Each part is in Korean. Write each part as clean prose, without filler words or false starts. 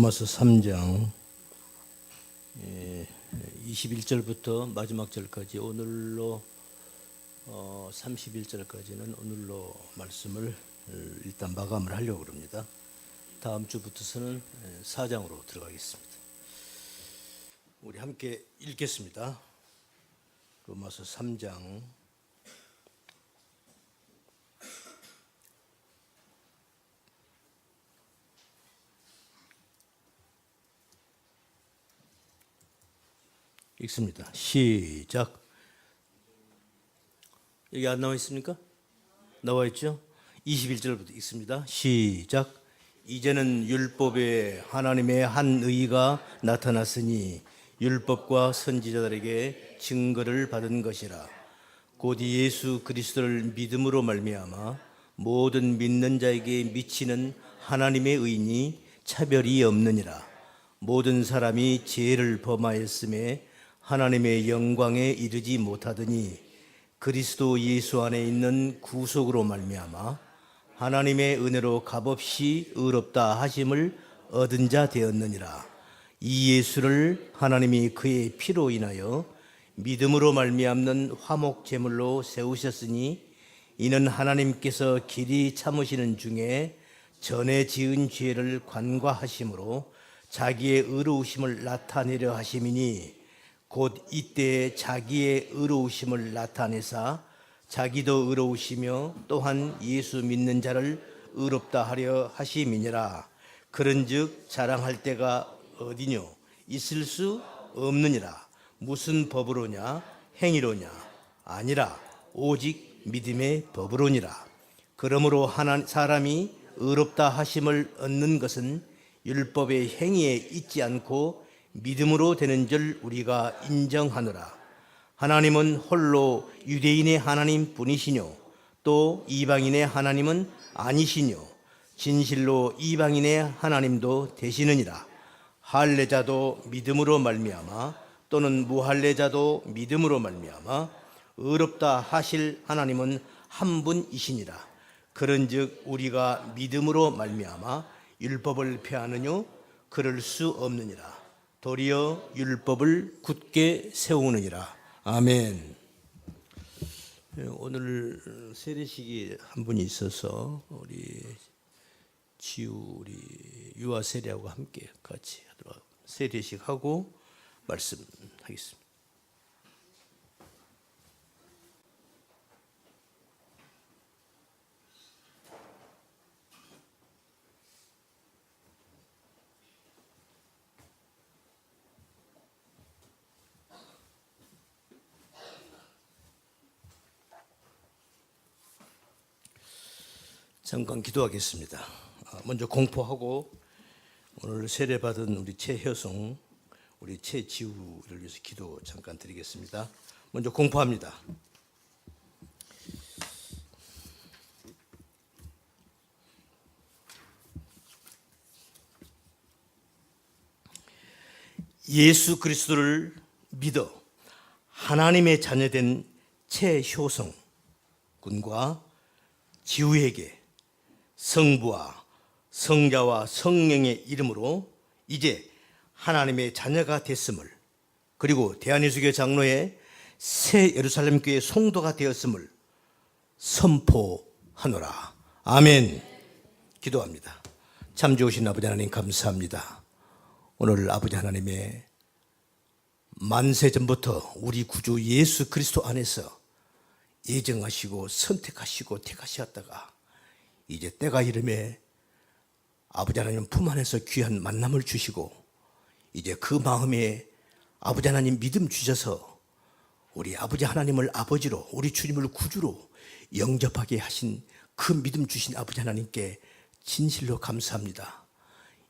로마서 3장 21절부터 마지막 절까지 오늘로 31절까지는 오늘로 말씀을 일단 마감을 하려고 합니다. 다음 주부터서는 4장으로 들어가겠습니다. 우리 함께 읽겠습니다. 로마서 3장 읽습니다. 시작. 여기 안 나와 있습니까? 나와 있죠? 21절부터 읽습니다. 시작. 이제는 율법에 하나님의 한 의가 나타났으니 율법과 선지자들에게 증거를 받은 것이라. 곧 예수 그리스도를 믿음으로 말미암아 모든 믿는 자에게 미치는 하나님의 의니 차별이 없느니라. 모든 사람이 죄를 범하였음에 하나님의 영광에 이르지 못하더니 그리스도 예수 안에 있는 구속으로 말미암아 하나님의 은혜로 값없이 의롭다 하심을 얻은 자 되었느니라. 이 예수를 하나님이 그의 피로 인하여 믿음으로 말미암는 화목 제물로 세우셨으니 이는 하나님께서 길이 참으시는 중에 전에 지은 죄를 관과하심으로 자기의 의로우심을 나타내려 하심이니 곧 이때에 자기의 의로우심을 나타내사 자기도 의로우시며 또한 예수 믿는 자를 의롭다 하려 하심이니라. 그런즉 자랑할 때가 어디뇨? 있을 수 없느니라. 무슨 법으로냐? 행위로냐? 아니라 오직 믿음의 법으로니라. 그러므로 사람이 의롭다 하심을 얻는 것은 율법의 행위에 있지 않고 믿음으로 되는 줄 우리가 인정하노라. 하나님은 홀로 유대인의 하나님 뿐이시뇨 또 이방인의 하나님은 아니시뇨 진실로 이방인의 하나님도 되시느니라. 할례자도 믿음으로 말미암아 또는 무할례자도 믿음으로 말미암아 의롭다 하실 하나님은 한 분이시니라. 그런즉 우리가 믿음으로 말미암아 율법을 폐하느뇨? 그럴 수 없느니라. 도리어 율법을 굳게 세우느니라. 아멘. 오늘 세례식이 한 분이 있어서 우리 우리 유아 세례하고 함께 같이 하도록 세례식하고 말씀하겠습니다. 잠깐 기도하겠습니다. 먼저 공포하고 오늘 세례받은 우리 최효성, 우리 최지우를 위해서 기도 잠깐 드리겠습니다. 먼저 공포합니다. 예수 그리스도를 믿어 하나님의 자녀된 최효성 군과 지우에게 성부와 성자와 성령의 이름으로 이제 하나님의 자녀가 됐음을, 그리고 대한예수교 장로의 새 예루살렘 교회 성도가 되었음을 선포하노라. 아멘. 기도합니다. 참 좋으신 아버지 하나님 감사합니다. 오늘 아버지 하나님의 만세 전부터 우리 구주 예수 그리스도 안에서 예정하시고 선택하시고 택하셨다가 이제 때가 이름에 아버지 하나님 품 안에서 귀한 만남을 주시고 이제 그 마음에 아버지 하나님 믿음 주셔서 우리 아버지 하나님을 아버지로 우리 주님을 구주로 영접하게 하신 그 믿음 주신 아버지 하나님께 진실로 감사합니다.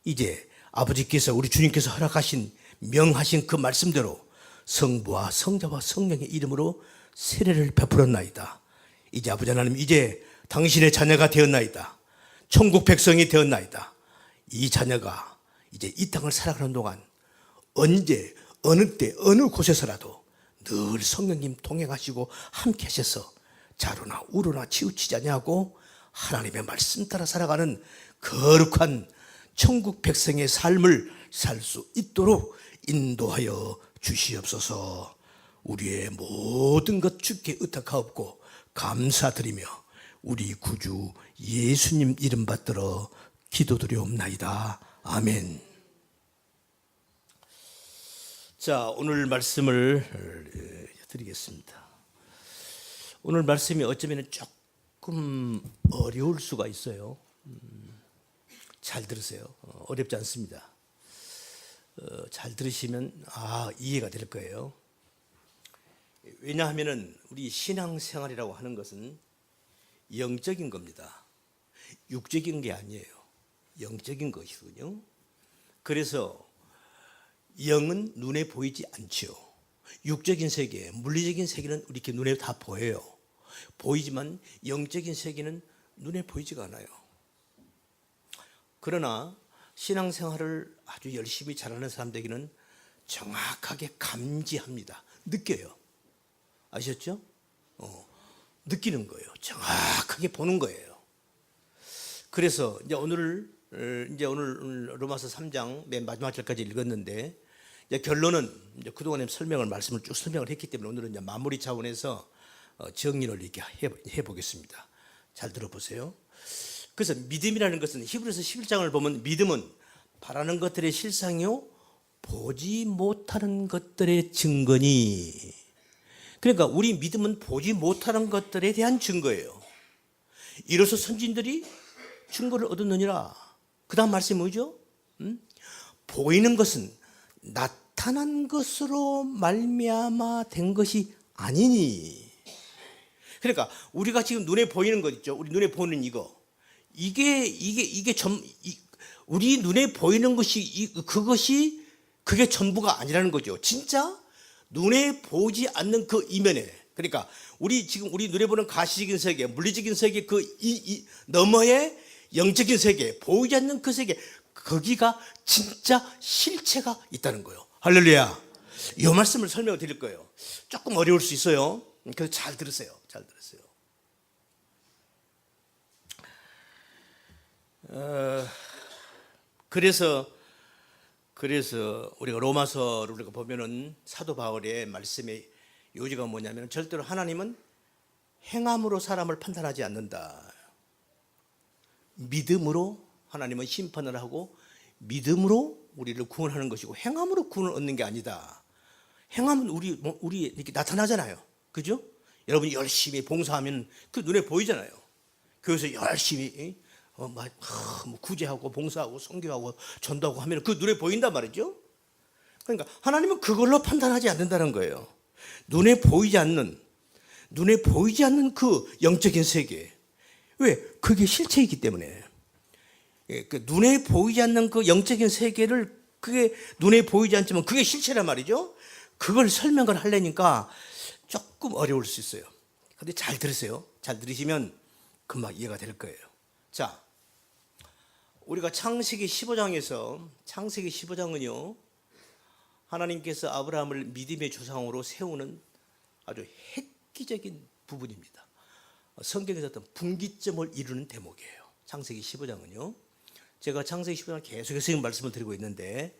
이제 아버지께서 우리 주님께서 허락하신 명하신 그 말씀대로 성부와 성자와 성령의 이름으로 세례를 베풀었나이다. 이제 아버지 하나님 이제 당신의 자녀가 되었나이다. 천국 백성이 되었나이다. 이 자녀가 이제 이 땅을 살아가는 동안 언제 어느 때 어느 곳에서라도 늘 성령님 동행하시고 함께 하셔서 자루나 우루나 치우치지 아니하고 하나님의 말씀 따라 살아가는 거룩한 천국 백성의 삶을 살 수 있도록 인도하여 주시옵소서. 우리의 모든 것 주께 의탁하옵고 감사드리며 우리 구주 예수님 이름 받들어 기도드리옵나이다. 아멘. 자, 오늘 말씀을 드리겠습니다. 오늘 말씀이 어쩌면 조금 어려울 수가 있어요. 잘 들으세요. 어렵지 않습니다. 잘 들으시면 이해가 될 거예요. 왜냐하면 우리 신앙생활이라고 하는 것은 영적인 겁니다. 육적인 게 아니에요. 영적인 것이군요. 그래서 영은 눈에 보이지 않죠. 육적인 세계, 물리적인 세계는 이렇게 눈에 다 보여요. 보이지만 영적인 세계는 눈에 보이지가 않아요. 그러나 신앙생활을 아주 열심히 잘하는 사람들에게는 정확하게 감지합니다. 느껴요. 아셨죠? 느끼는 거예요. 정확하게 보는 거예요. 그래서 이제 오늘 로마서 3장 맨 마지막 절까지 읽었는데 이제 결론은 이제 그동안의 말씀을 쭉 설명을 했기 때문에 오늘은 이제 마무리 차원에서 정리를 이렇게 해보겠습니다. 잘 들어보세요. 그래서 믿음이라는 것은 히브리서 11장을 보면 믿음은 바라는 것들의 실상이요 보지 못하는 것들의 증거니. 그러니까 우리 믿음은 보지 못하는 것들에 대한 증거예요. 이로써 선진들이 증거를 얻었느니라. 그 다음 말씀이 뭐죠? 보이는 것은 나타난 것으로 말미암아 된 것이 아니니. 그러니까 우리가 지금 눈에 보이는 것 있죠. 우리 눈에 보이는 우리 눈에 보이는 것이 그게 전부가 아니라는 거죠. 진짜 눈에 보이지 않는 그 이면에, 그러니까 우리 눈에 보는 가시적인 세계, 물리적인 세계 너머의 영적인 세계, 보이지 않는 그 세계, 거기가 진짜 실체가 있다는 거예요. 할렐루야. 이 말씀을 설명을 드릴 거예요. 조금 어려울 수 있어요. 그래서 잘 들으세요. 잘 들으세요. 그래서 우리가 로마서를 우리가 보면은 사도 바울의 말씀의 요지가 뭐냐면 절대로 하나님은 행함으로 사람을 판단하지 않는다. 믿음으로 하나님은 심판을 하고 믿음으로 우리를 구원하는 것이고 행함으로 구원을 얻는 게 아니다. 행함은 우리 이렇게 나타나잖아요. 그죠? 여러분이 열심히 봉사하면 그 눈에 보이잖아요. 교회에서 열심히 구제하고 봉사하고 선교하고 전도하고 하면 그 눈에 보인단 말이죠. 그러니까 하나님은 그걸로 판단하지 않는다는 거예요. 눈에 보이지 않는 그 영적인 세계. 왜? 그게 실체이기 때문에. 그 눈에 보이지 않는 그 영적인 세계를 그게 눈에 보이지 않지만 그게 실체란 말이죠. 그걸 설명을 하려니까 조금 어려울 수 있어요. 근데 잘 들으세요. 잘 들으시면 금방 이해가 될 거예요. 자, 우리가 창세기 15장은요, 하나님께서 아브라함을 믿음의 조상으로 세우는 아주 획기적인 부분입니다. 성경에서 어떤 분기점을 이루는 대목이에요. 창세기 15장은요. 제가 창세기 15장을 계속해서 말씀을 드리고 있는데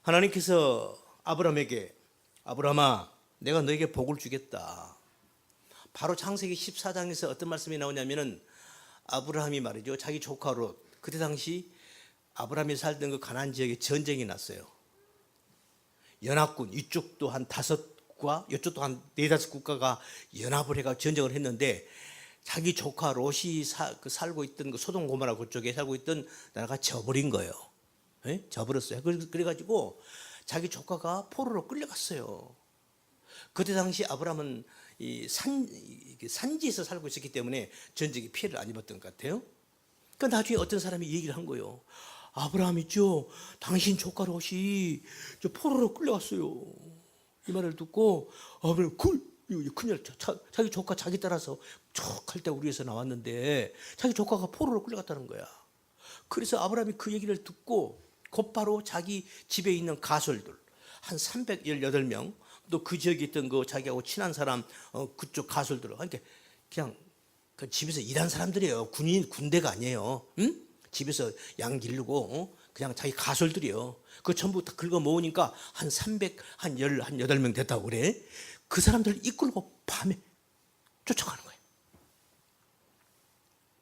하나님께서 아브라함에게 아브라함아 내가 너에게 복을 주겠다. 바로 창세기 14장에서 어떤 말씀이 나오냐면은 아브라함이 말이죠. 자기 조카 롯. 그때 당시 아브라함이 살던 그 가나안 지역에 전쟁이 났어요. 연합군 이쪽도 한 5국가 이쪽도 한 4-5 국가가 연합을 해가 전쟁을 했는데 자기 조카 롯이 살고 있던 그 소돔 고모라 그쪽에 살고 있던 나라가 져버린 거예요. 네? 져버렸어요. 그래가지고 자기 조카가 포로로 끌려갔어요. 그때 당시 아브라함은 산지에서 살고 있었기 때문에 전쟁에 피해를 안 입었던 것 같아요. 그러니까 나중에 어떤 사람이 얘기를 한 거예요. 아브라함 있죠? 당신 조카 롯이 저 포로로 끌려갔어요. 이 말을 듣고 아브라함 큰일 자기 조카 자기 따라서 쭉 할 때 우리 에서 나왔는데 자기 조카가 포로로 끌려갔다는 거야. 그래서 아브라함이 그 얘기를 듣고 곧바로 자기 집에 있는 가솔들 한 318명 또 그 지역에 있던 그 자기하고 친한 사람 그쪽 가솔들 그냥 그 집에서 일한 사람들이에요. 군대가 아니에요. 응? 집에서 양 기르고 그냥 자기 가솔들이요. 그 전부 다 긁어 모으니까 한 300, 한 8명 됐다고 그래. 그 사람들을 이끌고 밤에 쫓아가는 거예요.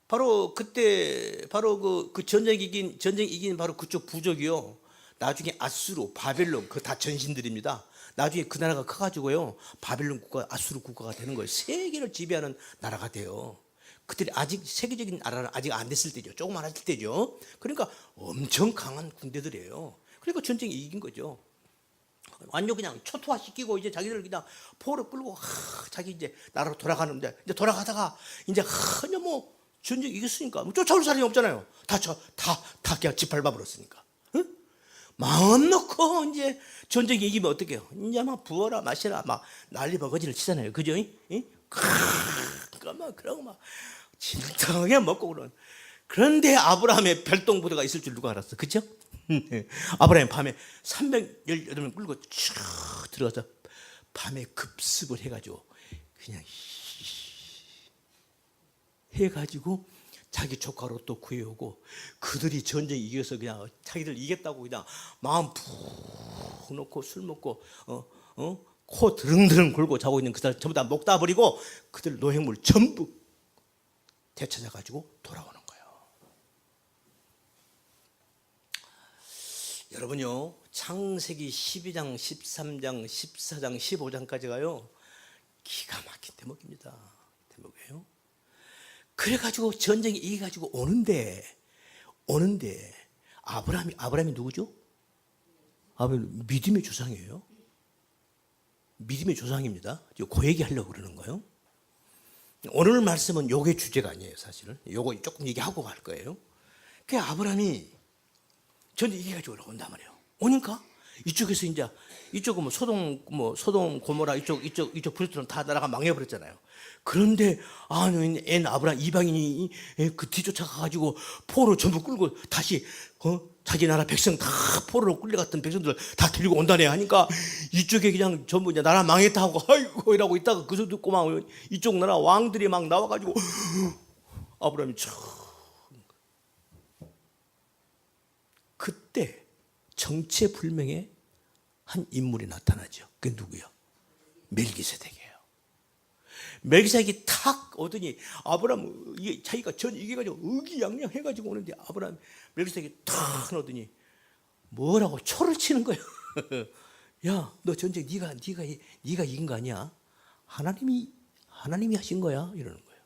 바로 그때, 바로 그 전쟁 이긴 바로 그쪽 부족이요. 나중에 아수르, 바벨론, 그 다 전신들입니다. 나중에 그 나라가 커가지고요. 바벨론 국가, 아수르 국가가 되는 거예요. 세계를 지배하는 나라가 돼요. 그들이 아직 세계적인 나라는 아직 안 됐을 때죠. 조그만 했을 때죠. 그러니까 엄청 강한 군대들이에요. 그러니까 전쟁이 이긴 거죠. 완전 그냥 초토화 시키고 이제 자기들 그냥 포로 끌고 자기 이제 나라로 돌아가는데, 이제 돌아가다가 이제 전혀 뭐 전쟁 이겼으니까 뭐 쫓아올 사람이 없잖아요. 다 그냥 짓밟아 버렸으니까. 응? 마음 놓고 이제 전쟁 이기면 어떡해요? 이제 막 부어라 마시라 막 난리 버거지를 치잖아요. 그죠? 막 그러고 막 진탕하게 먹고 그런. 그런데 아브라함의 별똥부대가 있을 줄 누가 알았어? 그죠? 아브라함이 밤에 318명 끌고 쭉 들어가서 밤에 급습을 해가지고 그냥 해가지고 자기 조카로 또 구해오고, 그들이 전쟁 이겨서 그냥 자기들 이겼다고 그냥 마음 푹 놓고 술 먹고 코 드릉드릉 골고 자고 있는 그 사람 전부 다 목 따버리고 그들 노획물 전부 되찾아가지고 돌아오는 거예요. 여러분요, 창세기 12장, 13장, 14장, 15장까지가요 기가 막힌 대목입니다. 대목이에요. 그래가지고 전쟁이 이겨가지고 오는데 아브라함이 누구죠? 아브라함 믿음의 조상이에요. 믿음의 조상입니다. 그 얘기 하려고 그러는 거예요. 오늘 말씀은 요게 주제가 아니에요. 사실은 요거 조금 얘기하고 갈 거예요. 그 아브라함이 전쟁 이겨가지고 온단 말이에요. 오니까 이쪽에서 이제 이쪽은 뭐 소돔 고모라 이쪽 브리스론 다 나라가 망해버렸잖아요. 그런데 앤 아브라함 이방인이 그 뒤쫓아가 가지고 포로 전부 끌고 다시 자기 나라 백성 다 포로로 끌려갔던 백성들 다 데리고 온다네 하니까 이쪽에 그냥 전부 이제 나라 망했다 하고 아이고 이러고 있다가 그 소리 듣고 막 이쪽 나라 왕들이 막 나와가지고 아브라함이 그때 정체불명의 한 인물이 나타나죠. 그게 누구요? 멜기세덱이에요. 멜기세덱이 탁 오더니 아브라함 자기가 전 이겨가지고 의기양양 해가지고 오는데 아브라함 멜기세덱이 탁 오더니 뭐라고 초를 치는 거예요. 야, 너 전쟁 네가 이긴 거 아니야? 하나님이 하신 거야 이러는 거예요.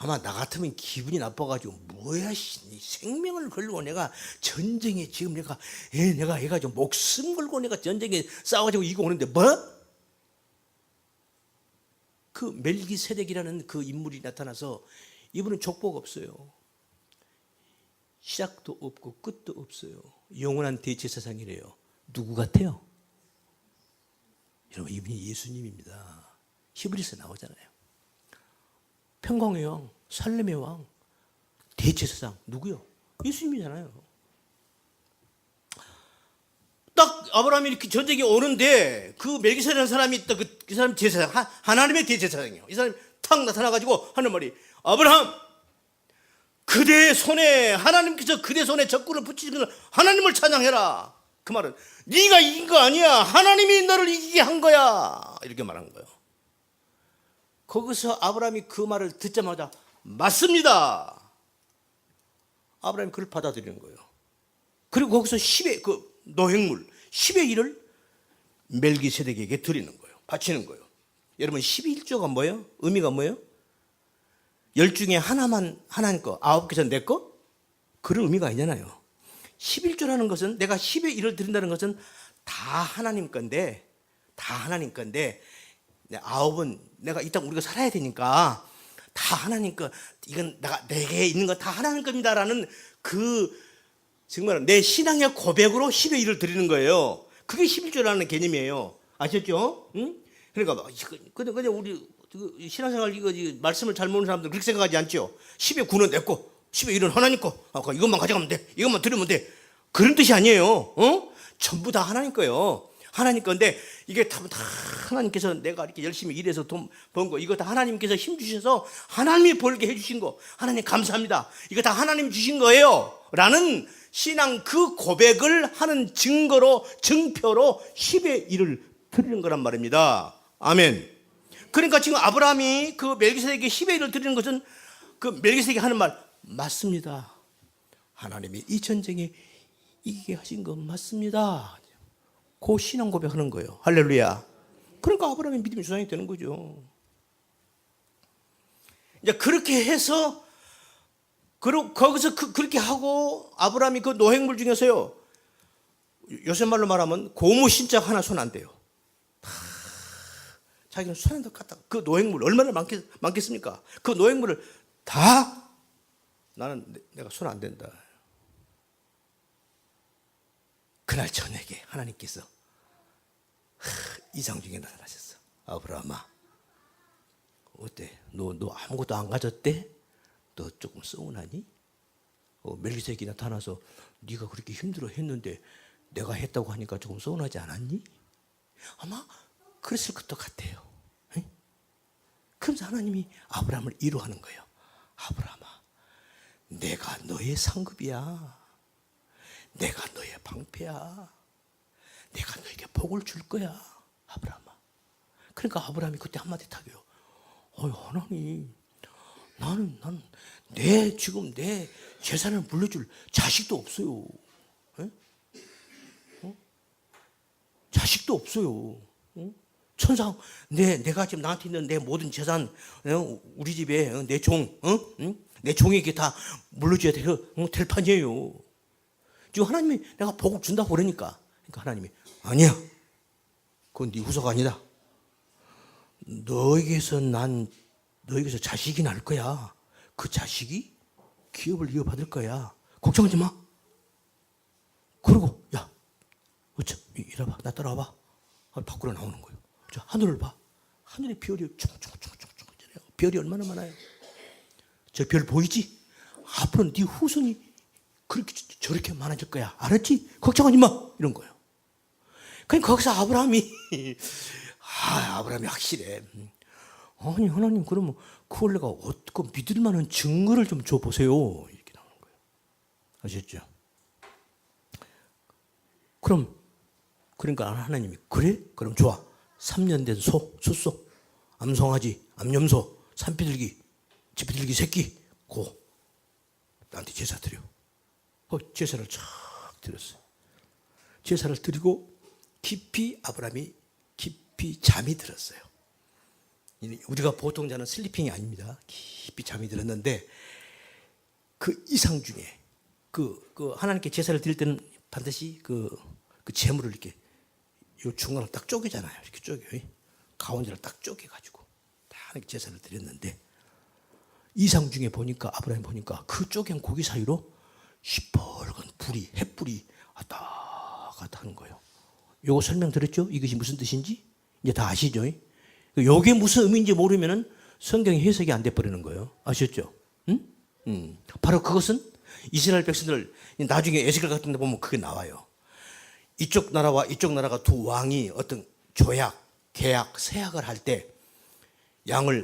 아마 나 같으면 기분이 나빠가지고 뭐야 생명을 걸고 내가 전쟁에 지금 내가 해가지고 목숨 걸고 내가 전쟁에 싸워가지고 이거 오는데 뭐? 그 멜기세덱이라는 그 인물이 나타나서 이분은 족보가 없어요. 시작도 없고 끝도 없어요. 영원한 대제사장이래요. 누구 같아요? 여러분 이분이 예수님입니다. 히브리서 나오잖아요. 평강의 왕, 살렘의 왕, 대제사장 누구요? 예수님이잖아요. 딱 아브라함이 이렇게 전쟁이 오는데 그 멜기세덱이라는 사람이 있다. 그 사람 제사장, 하나님의 대제사장이에요. 이 사람이 탁 나타나가지고 하는 말이 아브라함, 그대 손에 하나님께서 그대 손에 적군을 붙이시는 하나님을 찬양해라. 그 말은 네가 이긴 거 아니야. 하나님이 너를 이기게 한 거야. 이렇게 말한 거예요. 거기서 아브라함이 그 말을 듣자마자 맞습니다. 아브라함이 그걸 받아들이는 거예요. 그리고 거기서 10의 그 노획물 10의 1을 멜기세덱에게 드리는 거예요. 바치는 거예요. 여러분 11조가 뭐예요? 의미가 뭐예요? 10 중에 하나만 하나님 거, 9개에서 내 거? 그런 의미가 아니잖아요. 11조라는 것은 내가 10의 1을 드린다는 것은 다 하나님 건데 9은 내가 이 땅 우리가 살아야 되니까 다 하나님 거, 이건 내게 있는 건 다 하나님 겁니다라는 그 정말 내 신앙의 고백으로 10의 1을 드리는 거예요. 그게 11조라는 개념이에요. 아셨죠? 응? 그러니까 근데 우리 신앙생활 이거 말씀을 잘 모르는 사람들 그렇게 생각하지 않죠? 10의 9는 내 거, 10의 1은 하나님 거. 이것만 가져가면 돼. 이것만 드리면 돼. 그런 뜻이 아니에요. 전부 다 하나님 거예요. 하나님 건데 이게 다 하나님께서 내가 이렇게 열심히 일해서 돈 번 거 이거 다 하나님께서 힘 주셔서 하나님이 벌게 해주신 거 하나님 감사합니다. 이거 다 하나님 주신 거예요 라는 신앙 그 고백을 하는 증거로 증표로 10의 1을 드리는 거란 말입니다. 아멘. 그러니까 지금 아브라함이 그 멜기세덱에게 10의 1을 드리는 것은 그 멜기세덱이 하는 말 맞습니다. 하나님이 이 전쟁에 이기게 하신 건 맞습니다. 그 신앙 고백하는 거예요. 할렐루야. 그러니까 아브라함의 믿음이 주장이 되는 거죠. 이제 그렇게 해서 거기서 그렇게 하고 아브라함이 그 노획물 중에서요, 요새 말로 말하면 고무신짝 하나 손 안 대요. 다 자기는 손에 갖다가 그 노획물 얼마나 많겠습니까? 그 노획물을 다 나는 내가 손 안 댄다. 그날 저녁에 하나님께서 이상 중에 나타나셨어. 아브라함아, 어때? 너 아무것도 안 가졌대? 너 조금 서운하니? 멜기세덱이 나타나서 네가 그렇게 힘들어 했는데 내가 했다고 하니까 조금 서운하지 않았니? 아마 그랬을 것도 같아요. 에? 그러면서 하나님이 아브라함을 위로하는 거예요. 아브라함아, 내가 너의 상급이야. 내가 너의 방패야. 내가 너에게 복을 줄 거야, 아브라함아. 그러니까 아브라함이 그때 한마디 타겨요. 하나님, 나는 지금 내 재산을 물려줄 자식도 없어요. 자식도 없어요. 천상 내가 지금 나한테 있는 내 모든 재산, 우리 집에 내 종, 내 종에게 다 물려줘야 될 판이에요. 지금 하나님이 내가 복을 준다고 그러니까 하나님이 아니야. 그건 네 후손가 아니다. 너에게서 자식이 날 거야. 그 자식이 기업을 이어받을 거야. 걱정하지 마. 그러고 야, 이리 와봐. 나 따라와봐. 밖으로 나오는 거예요. 저 하늘을 봐. 하늘에 별이 총총총총총. 별이 얼마나 많아요. 저 별 보이지? 앞으로는 네 후손이 그렇게 저렇게 많아질 거야. 알았지? 걱정하지 마. 이런 거예요. 그러니까 거기서 아브라함이 확실해. 아니 하나님, 그러면 그걸 내가 어떻게 믿을 만한 증거를 좀 줘보세요. 이렇게 나오는 거예요. 아셨죠? 그러니까 하나님이 그래? 그럼 좋아. 3년 된 숫소, 암송아지, 암염소, 산비둘기, 지피들기 새끼, 나한테 제사 드려. 제사를 쫙 드렸어요. 제사를 드리고 아브라함이 깊이 잠이 들었어요. 우리가 보통 자는 슬리핑이 아닙니다. 깊이 잠이 들었는데 그 이상 중에 하나님께 제사를 드릴 때는 반드시 그 재물을 이렇게 요 중간을 딱 쪼개잖아요. 이렇게 쪼개요. 가운데를 딱 쪼개가지고 다 하나님께 제사를 드렸는데 이상 중에 아브라함이 보니까 그 쪼갠 고기 사이로 시뻘건 햇불이 왔다 갔다 하는 거예요. 요거 설명드렸죠? 이것이 무슨 뜻인지 이제 다 아시죠? 요게 무슨 의미인지 모르면은 성경이 해석이 안 돼 버리는 거예요. 아셨죠? 응? 바로 그것은 이스라엘 백성들 나중에 에스겔 같은 데 보면 그게 나와요. 이쪽 나라와 이쪽 나라가 두 왕이 어떤 조약, 계약, 세약을 할 때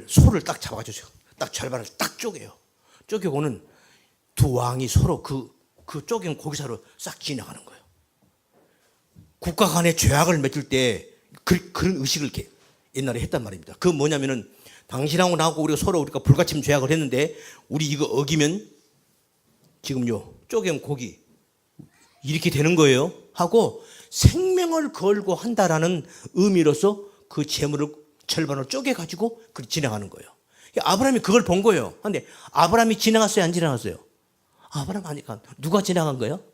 소를 딱 잡아주세요. 딱 절반을 딱 쪼개요. 쪼개고는 두 왕이 서로 그 쪼갠 고기사로 싹 지나가는 거예요. 국가 간의 조약을 맺을 때 그런 의식을 이렇게 옛날에 했단 말입니다. 그 뭐냐면은 당신하고 나하고 우리가 불가침 조약을 했는데 우리 이거 어기면 지금요 쪼갠 고기 이렇게 되는 거예요. 하고 생명을 걸고 한다라는 의미로서 그 재물을 절반을 쪼개가지고 지나가는 거예요. 아브라함이 그걸 본 거예요. 그런데 아브라함이 지나갔어요? 안 지나갔어요? 아브라함 아니까 누가 지나간 거예요?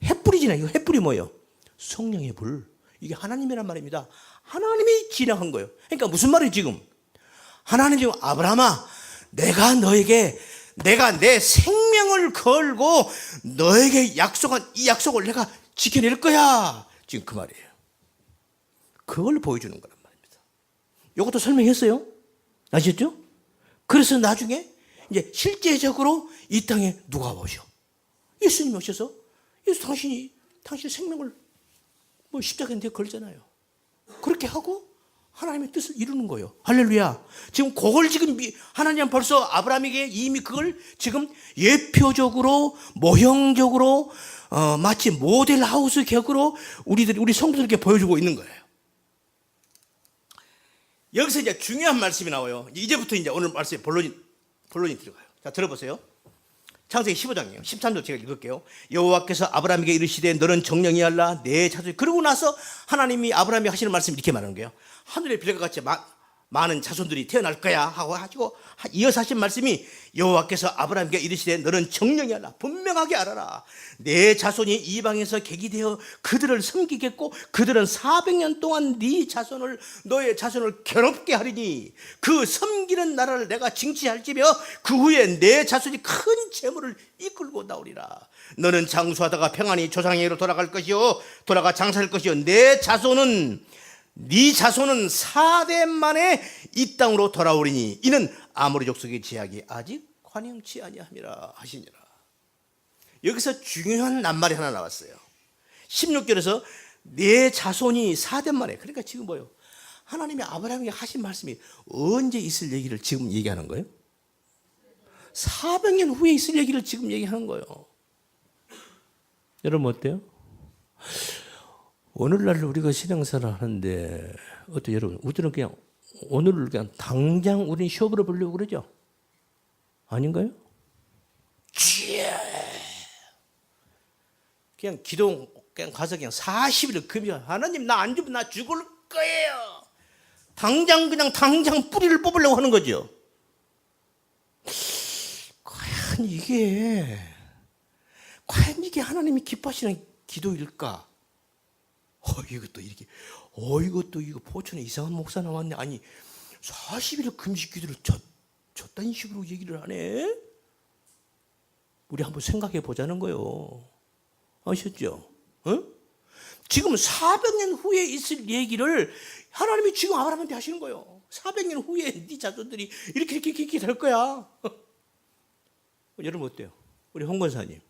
햇불이 지나가요. 햇불이 뭐예요? 성령의 불. 이게 하나님이란 말입니다. 하나님이 지나간 거예요. 그러니까 무슨 말이에요 지금? 하나님 지금 아브라함아, 내가 내 생명을 걸고 너에게 약속한 이 약속을 내가 지켜낼 거야. 지금 그 말이에요. 그걸 보여주는 거란 말입니다. 이것도 설명했어요. 아셨죠? 그래서 나중에 이제 실제적으로 이 땅에 누가 오셔? 예수님이 오셔서 당신 생명을 십자가에 걸잖아요. 그렇게 하고 하나님의 뜻을 이루는 거예요. 할렐루야. 지금 그걸 지금 하나님은 벌써 아브라함에게 이미 그걸 지금 예표적으로 모형적으로 마치 모델 하우스 격으로 우리 성도들에게 보여주고 있는 거예요. 여기서 이제 중요한 말씀이 나와요. 이제부터 이제 오늘 말씀에 본론이 들어가요. 자, 들어보세요. 창세기 15장이에요. 13절 제가 읽을게요. 여호와께서 아브라함에게 이르시되 너는 정령이 할라 내 자손이. 그러고 나서 하나님이 아브라함이 하시는 말씀이 이렇게 말하는 거예요. 하늘의 별과 같이 많은 자손들이 태어날 거야 하고 하시고 이어서 하신 말씀이 여호와께서 아브라함에게 이르시되 너는 정령이 하라. 분명하게 알아라. 내 자손이 이방에서 객이 되어 그들을 섬기겠고 그들은 400년 동안 네 자손을 너의 자손을 괴롭게 하리니 그 섬기는 나라를 내가 징치할지며 그 후에 내 자손이 큰 재물을 이끌고 나오리라. 너는 장수하다가 평안히 조상에게로 돌아갈 것이요 돌아가 장사할 것이요 네 자손은 4대 만에 이 땅으로 돌아오리니 이는 아모리 족속의 제약이 아직 관영치 아니함이라 하시니라. 여기서 중요한 낱말이 하나 나왔어요. 16절에서 내 자손이 4대 만에, 그러니까 지금 뭐예요? 하나님이 아브라함에게 하신 말씀이 언제 있을 얘기를 지금 얘기하는 거예요? 400년 후에 있을 얘기를 지금 얘기하는 거예요. 여러분 어때요? 오늘날 우리가 신앙생활을 하는데 어때요 여러분? 우리는 그냥 오늘을 그냥 당장 우리는 쇼부를 보려고 그러죠? 아닌가요? 그냥 기도 그냥 가서 그냥 40일을 금요. 하나님 나 안 죽으면 나 죽을 거예요. 당장 뿌리를 뽑으려고 하는 거죠. 과연 이게 하나님이 기뻐하시는 기도일까? 이것도 이거 포천에 이상한 목사 나왔네. 아니 40일을 금식 기도를 저딴 식으로 얘기를 하네. 우리 한번 생각해 보자는 거예요. 아셨죠? 지금 400년 후에 있을 얘기를 하나님이 지금 아브라함한테 하시는 거예요. 400년 후에 네 자손들이 이렇게 될 거야. 여러분 어때요? 우리 홍 권사님.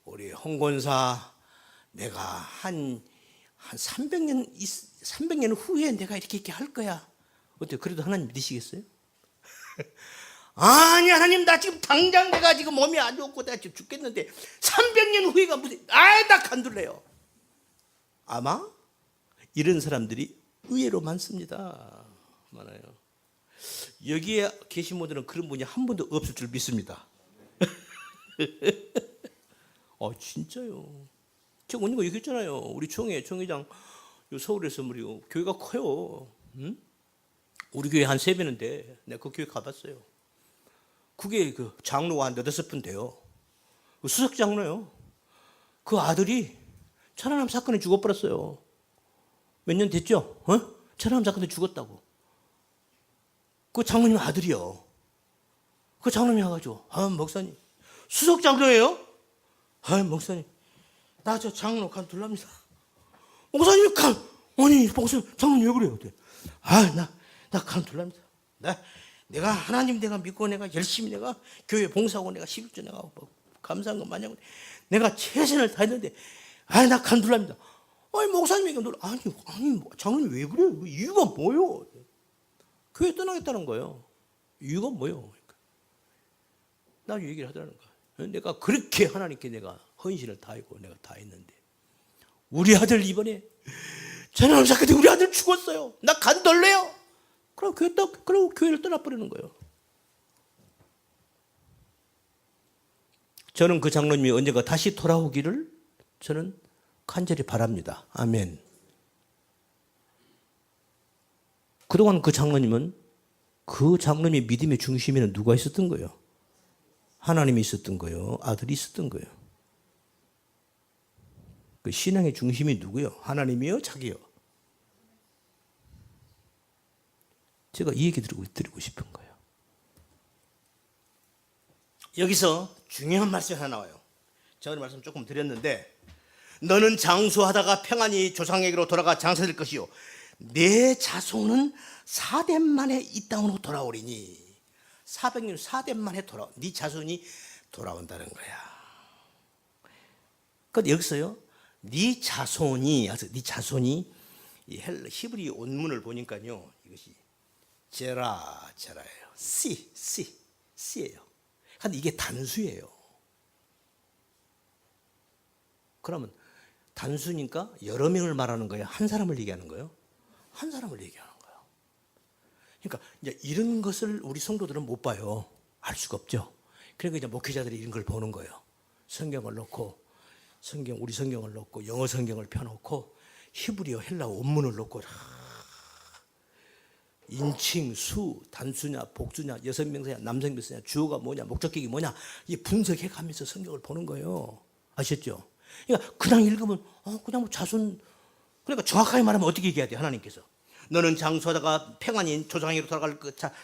우리 홍 권사 내가 한 300년 후에 내가 이렇게 할 거야. 어때요? 그래도 하나님 믿으시겠어요? 아니 하나님 나 지금 당장 내가 지금 몸이 안 좋고 내가 지금 죽겠는데 300년 후에가 무슨 나 간둘래요. 아마 이런 사람들이 의외로 많습니다. 많아요. 여기에 계신 분들은 그런 분이 한 분도 없을 줄 믿습니다. 진짜요. 제가 오는 거 얘기했잖아요. 우리 총회장 서울에서 우리 교회가 커요. 응? 우리 교회 한 3배는데 내가 그 교회 가봤어요. 그게 그 장로가 한 8분 돼요. 그 수석 장로요. 그 아들이 천안함 사건에 죽어버렸어요. 몇 년 됐죠? 천안함 사건에 죽었다고. 그 장로님 아들이요. 그 장로님이 와가지고 목사님 수석 장로예요? 목사님 나 저 장로 간둘랍니다. 목사님 목사님 장로님 왜 그래요? 나 간둘랍니다. 내가 하나님 내가 믿고 내가 열심히 내가 교회 봉사하고 내가 11조 내가 감사한 거 마냥 내가 최선을 다했는데 나 간둘랍니다. 목사님이 아니 장로님 왜 그래요? 이유가 뭐요? 교회 떠나겠다는 거예요. 이유가 뭐요? 나 얘기를 하더라는 거야. 내가 그렇게 하나님께 내가 헌신을 다하고 내가 다 했는데 우리 아들 이번에 전화를 사건에 우리 아들 죽었어요. 나 간덜래요. 그럼 교회를 떠나버리는 거예요. 저는 그 장로님이 언젠가 다시 돌아오기를 저는 간절히 바랍니다. 아멘. 그동안 그 장로님은 그 장로님의 믿음의 중심에는 누가 있었던 거예요? 하나님이 있었던 거예요. 아들이 있었던 거예요. 그 신앙의 중심이 누구요? 하나님이요? 자기요? 제가 이 얘기 드리고 싶은 거예요. 여기서 중요한 말씀이 하나 나와요. 제가 말씀 조금 드렸는데 너는 장수하다가 평안히 조상에게로 돌아가 장사될 것이요 내 자손은 4대 만에 이 땅으로 돌아오리니 400년 4대 만에 네 자손이 돌아온다는 거야. 그런데 여기서요 네 자손이 이 히브리 원문을 보니까요, 이것이 제라예요. 씨예요. 근데 이게 단수예요. 그러면 단수니까 여러 명을 말하는 거예요? 한 사람을 얘기하는 거예요? 한 사람을 얘기하는 거예요. 그러니까 이제 이런 것을 우리 성도들은 못 봐요. 알 수가 없죠. 그러니까 이제 목회자들이 이런 걸 보는 거예요. 성경을 놓고 우리 성경을 놓고 영어 성경을 펴놓고 히브리어 헬라어 원문을 놓고 인칭, 수, 단수냐, 복수냐, 여성명사냐, 남성명사냐, 주어가 뭐냐, 목적격이 뭐냐, 이 분석해 가면서 성경을 보는 거예요. 아셨죠? 그러니까 그냥 읽으면 그냥 뭐 자손, 그러니까 정확하게 말하면 어떻게 얘기해야 돼? 하나님께서 너는 장수하다가 평안히 조상에로 돌아갈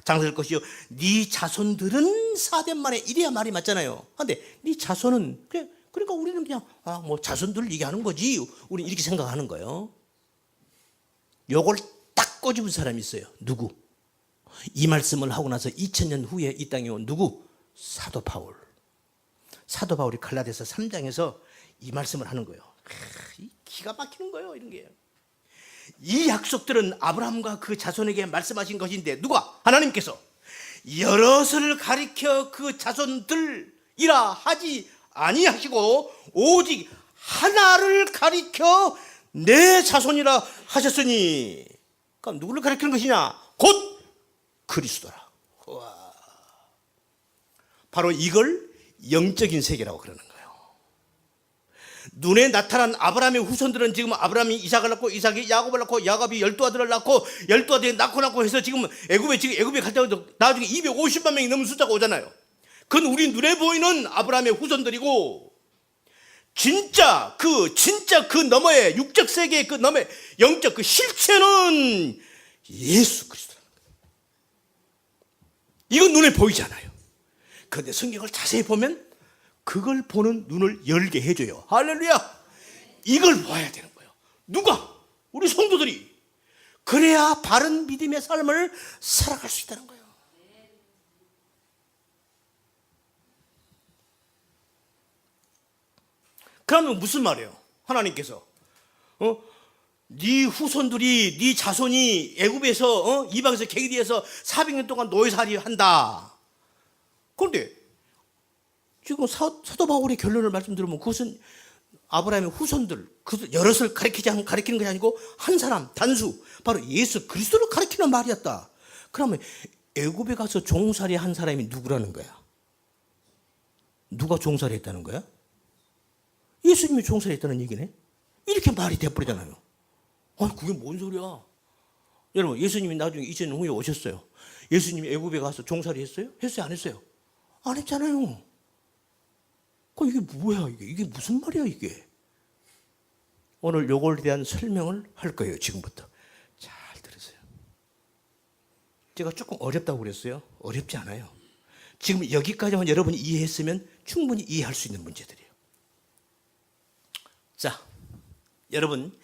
장사될 것이요 네 자손들은 4대 만에 이래야 말이 맞잖아요. 근데 네 자손은 그러니까 우리는 그냥 뭐 자손들 얘기하는 거지. 우리는 이렇게 생각하는 거예요. 요걸 딱 꼬집은 사람이 있어요. 누구? 이 말씀을 하고 나서 2000년 후에 이 땅에 온 누구? 사도 바울. 사도 바울이 갈라디아서 3장에서 이 말씀을 하는 거예요. 기가 막히는 거예요, 이런 게. 이 약속들은 아브라함과 그 자손에게 말씀하신 것인데 누가? 하나님께서 여럿을 가리켜 그 자손들이라 하지 아니하시고 오직 하나를 가리켜 내 자손이라 하셨으니, 그럼 누구를 가리키는 것이냐? 곧 그리스도라. 와. 바로 이걸 영적인 세계라고 그러는 거예요. 눈에 나타난 아브라함의 후손들은 지금 아브라함이 이삭을 낳고 이삭이 야곱을 낳고 야곱이 12아들을 낳고 12아들이 낳고 해서 지금 애굽에 갈 때도 나중에 250만 명이 넘는 숫자가 오잖아요. 그건 우리 눈에 보이는 아브라함의 후손들이고, 진짜 그 너머의 육적 세계의 그 너머의 영적 그 실체는 예수 그리스도라는 거예요. 이건 눈에 보이지 않아요. 그런데 성경을 자세히 보면 그걸 보는 눈을 열게 해줘요. 할렐루야. 이걸 봐야 되는 거예요. 누가? 우리 성도들이. 그래야 바른 믿음의 삶을 살아갈 수 있다는 거예요. 그러면 무슨 말이에요? 하나님께서 네 후손들이, 네 자손이 애굽에서 이방에서 계기되어서 400년 동안 노예살이 한다. 그런데 지금 사도 바울의 결론을 말씀드리면 그것은 아브라함의 후손들, 여럿을 가리키는 것이 아니고 한 사람, 단수, 바로 예수 그리스도를 가리키는 말이었다. 그러면 애굽에 가서 종살이 한 사람이 누구라는 거야? 누가 종살이 했다는 거야? 예수님이 종살이 했다는 얘기네. 이렇게 말이 돼버리잖아요. 그게 뭔 소리야? 여러분, 예수님이 나중에 2000년 후에 오셨어요. 예수님이 애굽에 가서 종살이 했어요? 했어요? 안 했어요? 안 했잖아요. 이게 뭐야? 이게 무슨 말이야 이게? 오늘 요거에 대한 설명을 할 거예요. 지금부터 잘 들으세요. 제가 조금 어렵다고 그랬어요. 어렵지 않아요. 지금 여기까지만 여러분이 이해했으면 충분히 이해할 수 있는 문제들이에요. 자, 여러분,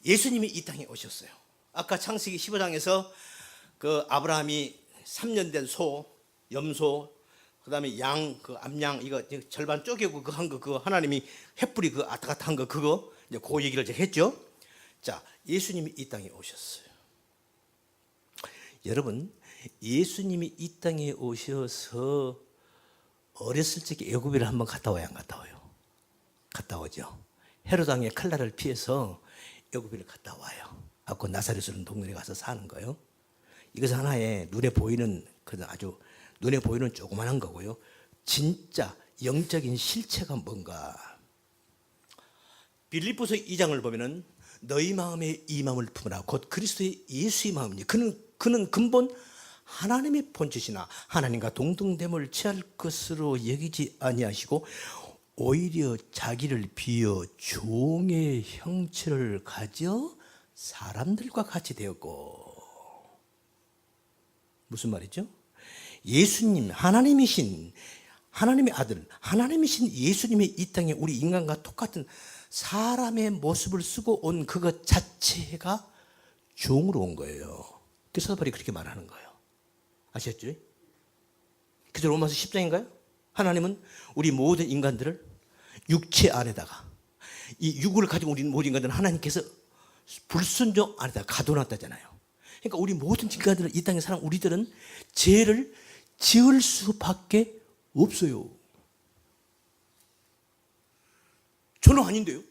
예수님이 이 땅에 오셨어요. 아까 창세기 15장에서 그 아브라함이 3년 된 소, 염소, 그 다음에 양, 그 암양, 이거 절반 쪼개고 그거 하나님이 횃불이 그 아타가타 한 거, 그거, 이제 그 얘기를 제가 했죠. 자, 예수님이 이 땅에 오셨어요. 여러분, 예수님이 이 땅에 오셔서 어렸을 적에 애굽을 한번 갔다 와야 안 갔다 와요? 갔다 오죠. 헤롯 왕의 칼날을 피해서 애굽을 갔다 와요. 그 나사렛이라는 동네에 가서 사는 거예요. 이것은 하나의 눈에 보이는, 아주 눈에 보이는 조그만한 거고요. 진짜 영적인 실체가 뭔가. 빌립보서 2장을 보면은 너희 마음에 이 마음을 품으라. 곧 그리스도의 예수의 마음이니. 그는 근본 하나님의 본체시나 하나님과 동등됨을 취할 것으로 여기지 아니하시고 오히려 자기를 비어 종의 형체를 가져 사람들과 같이 되었고. 무슨 말이죠? 예수님, 하나님이신 하나님의 아들, 하나님이신 예수님이 이 땅에 우리 인간과 똑같은 사람의 모습을 쓰고 온 그것 자체가 종으로 온 거예요. 그래서 바울이 그렇게 말하는 거예요. 아셨죠? 그래서 로마서 10장인가요? 하나님은 우리 모든 인간들을 육체 안에다가, 이 육을 가지고 우리 모든 인간들은 하나님께서 불순종 안에다 가둬놨다잖아요. 그러니까 우리 모든 인간들은, 이 땅에 사는 우리들은 죄를 지을 수밖에 없어요. 저는 아닌데요.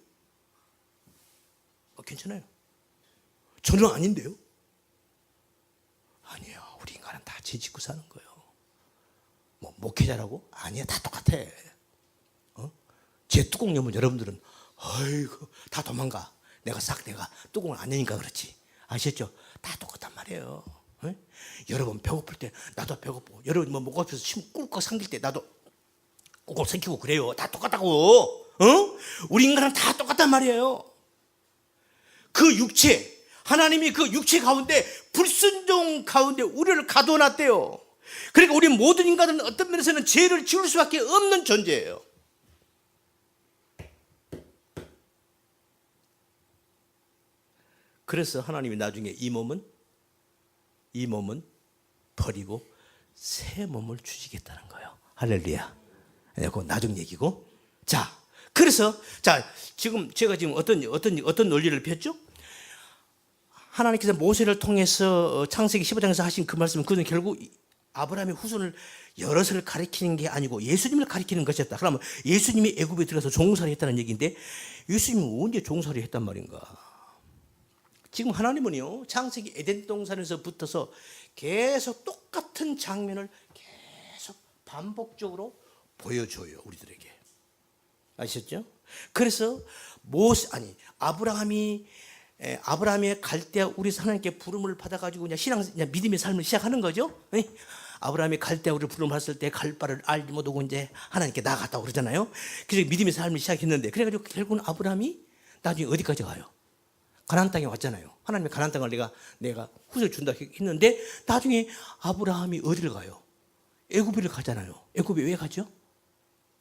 괜찮아요. 저는 아닌데요. 아니에요. 우리 인간은 다 죄 짓고 사는 거예요. 뭐 목회자라고? 아니야, 다 똑같아. 제 뚜껑 열면 여러분들은 아이고 다 도망가. 내가 뚜껑을 안 여니까 그렇지. 아시겠죠? 다 똑같단 말이에요. 여러분 배고플 때 나도 배고프고, 여러분 뭐 목 앞에서 침 꿀꺽 삼킬 때 나도 꿀꺽 삼키고 그래요. 다 똑같다고. 우리 인간은 다 똑같단 말이에요. 그 육체, 하나님이 그 육체 가운데 불순종 가운데 우리를 가둬놨대요. 그러니까 우리 모든 인간은 어떤 면에서는 죄를 지을 수밖에 없는 존재예요. 그래서 하나님이 나중에 이 몸은 버리고 새 몸을 주시겠다는 거예요. 할렐루야. 그건 나중 얘기고. 자, 그래서 지금 제가 어떤 논리를 폈죠? 하나님께서 모세를 통해서 창세기 15장에서 하신 그 말씀은, 그는 결국 아브라함의 후손을 여럿을 가리키는 게 아니고 예수님을 가리키는 것이었다. 그러면 예수님이 애굽에 들어가서 종살이 했다는 얘기인데, 예수님은 언제 종살이 했단 말인가? 지금 하나님은요, 창세기 에덴 동산에서 붙어서 계속 똑같은 장면을 계속 반복적으로 보여줘요, 우리들에게. 아시겠죠? 그래서 아브라함의 갈대아 우리 하나님께 부름을 받아가지고 그냥 믿음의 삶을 시작하는 거죠. 아브라함이 갈대아 우리 부름을 받았을 때 갈 바를 알지 못하고 이제 하나님께 나아갔다고 그러잖아요. 그래서 믿음의 삶을 시작했는데, 그래가지고 결국은 아브라함이 나중에 어디까지 가요? 가나안 땅에 왔잖아요. 하나님이 가나안 땅을 내가 후세를 준다 했는데, 나중에 아브라함이 어디를 가요? 애굽을 가잖아요. 애굽에 왜 가죠?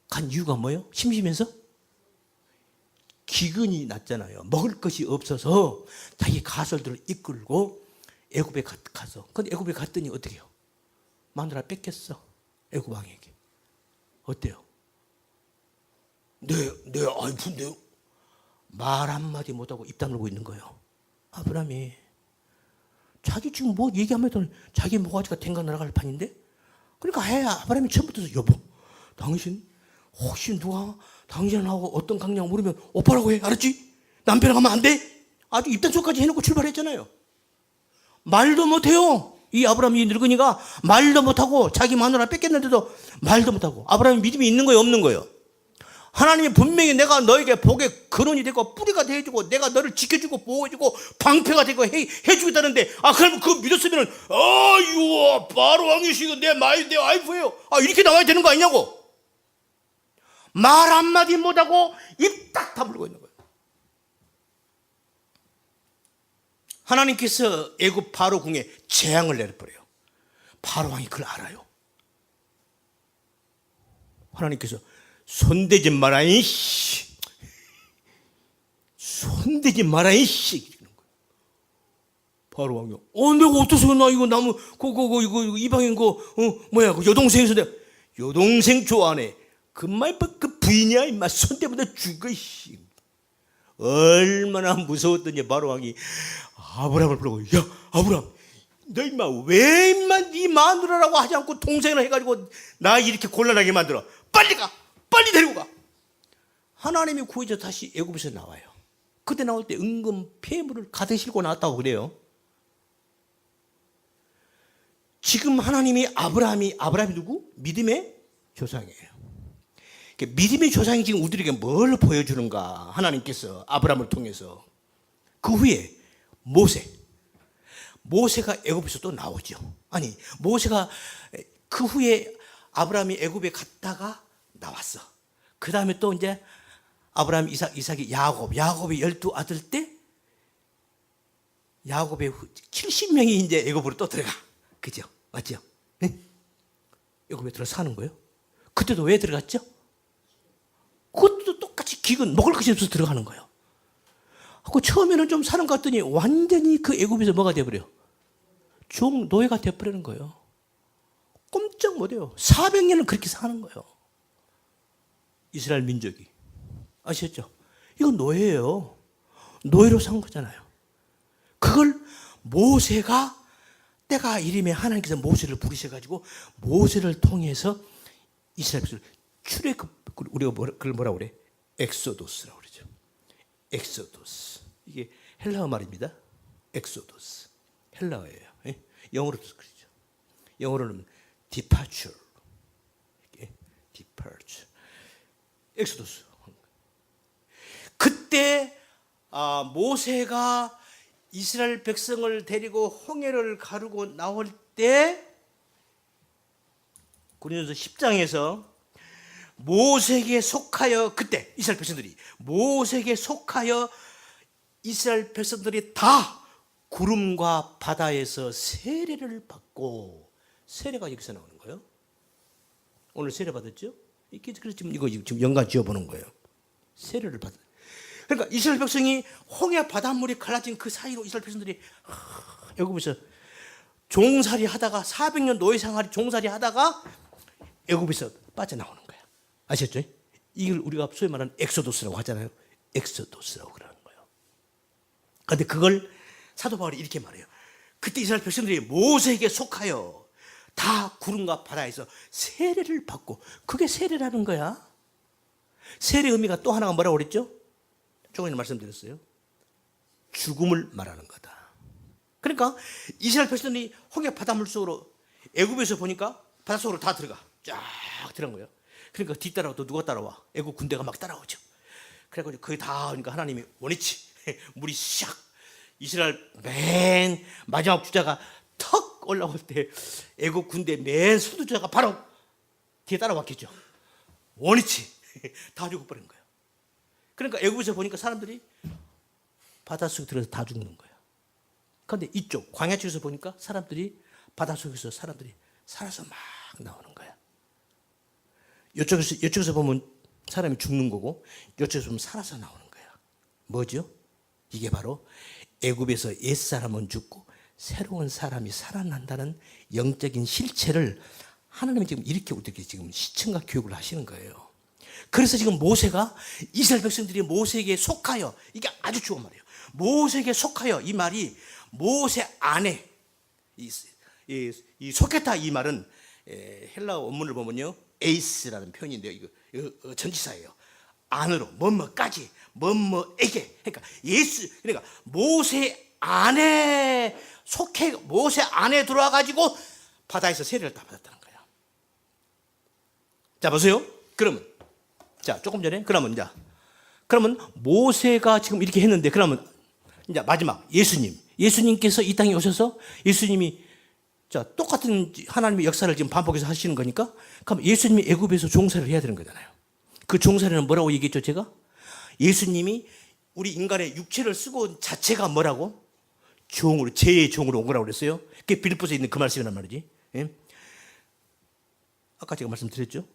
간 이유가 뭐예요? 심심해서? 기근이 났잖아요. 먹을 것이 없어서 자기 가설들을 이끌고 애굽에 가서. 근데 애굽에 갔더니 어떻게 해요? 마누라 뺏겼어. 애굽 왕에게. 어때요? 근데요? 말 한마디 못하고 입 다물고 있는 거예요. 아브라함이. 자기 지금 뭐 얘기하면 자기 모가지가 댕가 날아갈 판인데? 그러니까 아브라함이 처음부터, 여보, 당신 혹시 누가 당신하고 어떤 강령 물으면 오빠라고 해. 알았지? 남편하고 하면 안 돼? 아주 입단속까지 해놓고 출발했잖아요. 말도 못해요. 이 아브라함이 늙은이가 말도 못하고, 자기 마누라 뺏겼는데도 말도 못하고. 아브라함이 믿음이 있는 거예요, 없는 거예요? 하나님이 분명히 내가 너에게 복의 근원이 되고 뿌리가 되어주고 내가 너를 지켜주고 보호해주고 방패가 되고 해주겠다는데, 그러면 그거 믿었으면 유아 바로 왕이시고 내 와이프예요, 이렇게 나와야 되는 거 아니냐고. 말 한마디 못하고 입 딱 다물고 있는 거예요. 하나님께서 애굽 바로 궁에 재앙을 내려버려요. 바로 왕이 그걸 알아요. 하나님께서 손대지 마라 이씨, 손대지 마라 이씨 이러는 거예요. 바로 왕이 내가 어떠세요? 나 이거 나무 이거 이방인 그 여동생에서 내가 여동생 좋아하네. 그 부인이야 임마. 손 때문에 죽어 씨. 얼마나 무서웠더니 바로 왕이 아브라함을 부르고, 야 아브라함, 너 임마 왜 임마 네 마누라라고 하지 않고 동생이라 해가지고 나 이렇게 곤란하게 만들어. 빨리 가, 빨리 데리고 가. 하나님이 구해서 다시 애굽에서 나와요. 그때 나올 때 은근 폐물을 가득 싣고 나왔다고 그래요. 지금 하나님이 아브라함이 누구? 믿음의 조상이에요. 믿음의 조상이 지금 우리에게 뭘 보여주는가? 하나님께서 아브라함을 통해서. 그 후에 모세가 애굽에서 또 나오죠. 모세가 그 후에 아브라함이 애굽에 갔다가 나왔어. 그 다음에 또 이제 아브라함, 이삭이 야곱의 12아들 때 야곱의 70명이 이제 애굽으로 또 들어가. 그죠? 맞죠? 네? 애굽에 들어 사는 거예요. 그때도 왜 들어갔죠? 그것도 똑같이 기근, 먹을 것이 없어서 들어가는 거예요. 그 처음에는 좀 사는 것 같더니 완전히 그 애굽에서 뭐가 돼버려요? 노예가 돼버리는 거예요. 꼼짝 못해요. 400년을 그렇게 사는 거예요. 이스라엘 민족이. 아시겠죠? 이건 노예예요. 노예로 산 거잖아요. 그걸 모세가 때가 이름에 하나님께서 모세를 부르셔가지고 모세를 통해서 이스라엘 백성을 우리가 그걸 뭐라고 그래? 엑소도스라고 그러죠. 엑소도스. 이게 헬라어 말입니다. 엑소도스. 헬라어예요. 영어로도 그러죠. 영어로는 departure. departure. 엑소도스. 그때 모세가 이스라엘 백성을 데리고 홍해를 가르고 나올 때 고린도서 10장에서 모세에게 속하여 그때 이스라엘 백성들이 모세에게 속하여 이스라엘 백성들이 다 구름과 바다에서 세례를 받고 세례가 여기서 나오는 거예요. 오늘 세례 받았죠? 그래서 지금 이거 지금 연관 지어보는 거예요. 세례를 받았. 그러니까 이스라엘 백성이 홍해 바닷물이 갈라진 그 사이로 이스라엘 백성들이 애굽에서 종살이 하다가 400년 노예 생활 종살이 하다가 애굽에서 빠져나오는 거야. 아셨죠? 이걸 우리가 소위 말하는 엑소도스라고 하잖아요. 엑소도스라고 그러는 거예요. 그런데 그걸 사도 바울이 이렇게 말해요. 그때 이스라엘 백성들이 모세에게 속하여 다 구름과 바다에서 세례를 받고, 그게 세례라는 거야. 세례 의미가 또 하나가 뭐라고 그랬죠? 조금 전에 말씀드렸어요. 죽음을 말하는 거다. 그러니까 이스라엘 백성들이 홍해 바닷물 속으로 애굽에서 보니까 바닷속으로 다 들어가. 쫙 들어간 거예요. 그러니까 뒤따라와 또 누가 따라와? 애굽 군대가 막 따라오죠. 그래가지고 거의 다 오니까 하나님이 원위치 물이 샥 이스라엘 맨 마지막 주자가 턱 올라올 때 애굽 군대 맨 선두주자가 바로 뒤에 따라왔겠죠. 원위치 다 죽어버린 거예요. 그러니까 애굽에서 보니까 사람들이 바닷속에 들어서 다 죽는 거예요. 그런데 이쪽 광야 쪽에서 보니까 사람들이 바닷속에서 사람들이 살아서 막 나오는 거야. 이쪽에서 보면 사람이 죽는 거고 이쪽에서 보면 살아서 나오는 거야. 뭐죠? 이게 바로 애굽에서 옛사람은 죽고 새로운 사람이 살아난다는 영적인 실체를 하나님이 지금 이렇게 우리에게 지금 시청과 교육을 하시는 거예요. 그래서 지금 모세가 이스라엘 백성들이 모세에게 속하여, 이게 아주 좋은 말이에요. 모세에게 속하여, 이 말이 모세 안에 이 속했다, 이 말은 헬라어 원문을 보면요 에이스라는 표현인데요. 이거 전치사예요. 안으로 뭐뭐까지 뭐뭐에게. 그러니까 그러니까 모세 안에 속해, 모세 안에 들어와 가지고 바다에서 세례를 다 받았다는 거야. 자 보세요. 그러면 자 조금 전에 그러면 모세가 지금 이렇게 했는데, 그러면 이제 마지막 예수님께서 이 땅에 오셔서 예수님이 자 똑같은 하나님의 역사를 지금 반복해서 하시는 거니까, 그럼 예수님이 애굽에서 종살이를 해야 되는 거잖아요. 그 종살이는 뭐라고 얘기했죠? 제가 예수님이 우리 인간의 육체를 쓰고 온 자체가 뭐라고? 종으로, 죄의 종으로 온 거라고 그랬어요. 그게 빌립보서에 있는 그 말씀이란 말이지. 예? 아까 제가 말씀드렸죠.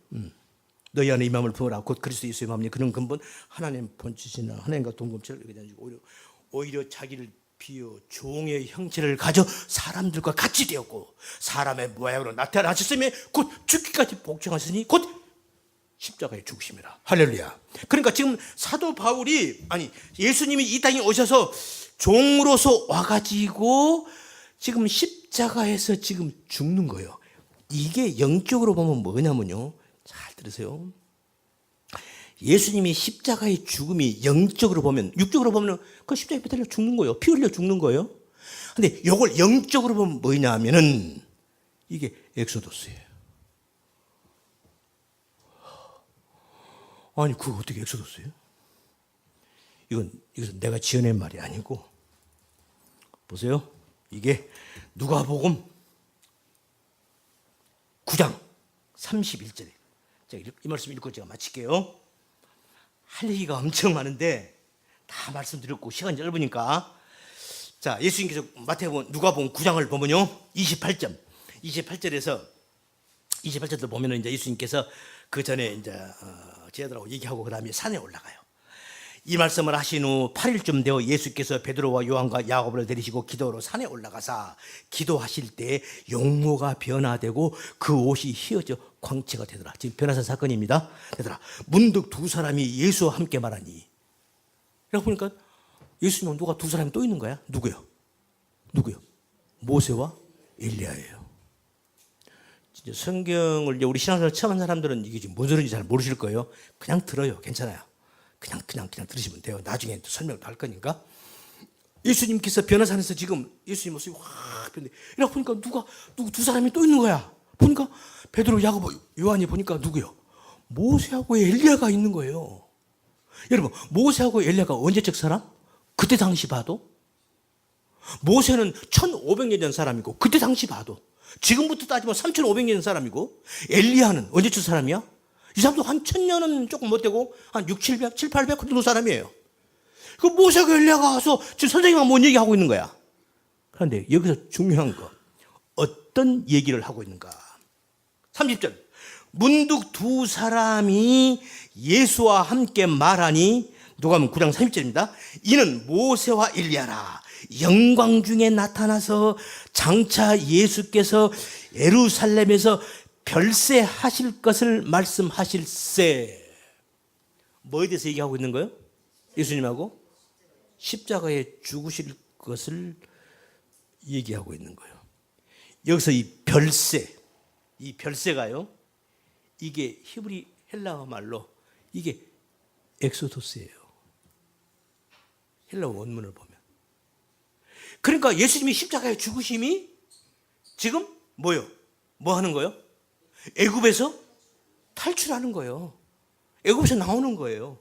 너희 안에 이 마음을 부어라 곧 그리스도 예수의 마음이 그런 근본 하나님 본체시나 하나님과 동금체를 오히려 자기를 비어 종의 형체를 가져 사람들과 같이 되었고 사람의 모양으로 나타나셨으며 곧 죽기까지 복종하시니 곧 십자가에 죽으심이라. 할렐루야. 그러니까 지금 사도 바울이, 아니 예수님이 이 땅에 오셔서 종으로서 와가지고 지금 십자가에서 지금 죽는 거예요. 이게 영적으로 보면 뭐냐면요, 잘 들으세요. 예수님이 십자가의 죽음이 영적으로 보면, 육적으로 보면 그 십자가에 매달려 죽는 거예요. 피 흘려 죽는 거예요. 근데 이걸 영적으로 보면 뭐냐 하면은 이게 엑소도스예요. 아니 그거 어떻게 엑소도스예요? 이것은 내가 지어낸 말이 아니고, 보세요. 이게 누가복음 9장 31절에 제가 이 말씀 읽고 제가 마칠게요. 할 얘기가 엄청 많은데 다 말씀드렸고 시간이 짧으니까, 자 예수님께서 누가복음 9장을 보면요 28절에서 28절도 보면은 이제 예수님께서 그 전에 이제 제자들하고 얘기하고 그 다음에 산에 올라가요. 이 말씀을 하신 후 8일쯤 되어 예수께서 베드로와 요한과 야고보를 데리시고 기도로 산에 올라가사 기도하실 때 용모가 변화되고 그 옷이 휘어져 광채가 되더라. 지금 변화산 사건입니다. 되더라. 문득 두 사람이 예수와 함께 말하니. 그러고 보니까 예수님은 누가 두 사람이 또 있는 거야? 누구요? 누구요? 모세와 엘리야예요. 진짜 성경을 이제 우리 신앙생활 처음 한 사람들은 이게 지금 뭔 소리인지 잘 모르실 거예요. 그냥 들어요. 괜찮아요. 그냥 들으시면 돼요. 나중에 또 설명도 할 거니까. 예수님께서 변화산에서 지금 예수님 모습이 확 변해. 이러고 보니까 누구 두 사람이 또 있는 거야. 보니까 베드로, 야고보, 요한이 보니까 누구요? 모세하고 엘리야가 있는 거예요. 여러분, 모세하고 엘리야가 언제적 사람? 그때 당시 봐도. 모세는 1500년 전 사람이고 그때 당시 봐도. 지금부터 따지면 3500년 전 사람이고, 엘리야는 언제적 사람이야? 이 사람도 한 1000년은 조금 못 되고 한 6, 700, 7, 800 정도 사람이에요. 그 모세가 엘리야가 와서 지금 선생님하고 뭔 얘기하고 있는 거야. 그런데 여기서 중요한 거, 어떤 얘기를 하고 있는가? 30절. 문득 두 사람이 예수와 함께 말하니, 누가복음 9장 30절입니다. 이는 모세와 엘리야라. 영광 중에 나타나서 장차 예수께서 예루살렘에서 별세하실 것을 말씀하실세. 뭐에 대해서 얘기하고 있는 거예요? 예수님하고 십자가에 죽으실 것을 얘기하고 있는 거예요. 여기서 이 별세가요, 이게 히브리 헬라어 말로 이게 엑소도스예요. 헬라어 원문을 보면. 그러니까 예수님이 십자가에 죽으심이 지금 뭐요? 뭐 하는 거예요? 애굽에서 탈출하는 거예요. 애굽에서 나오는 거예요.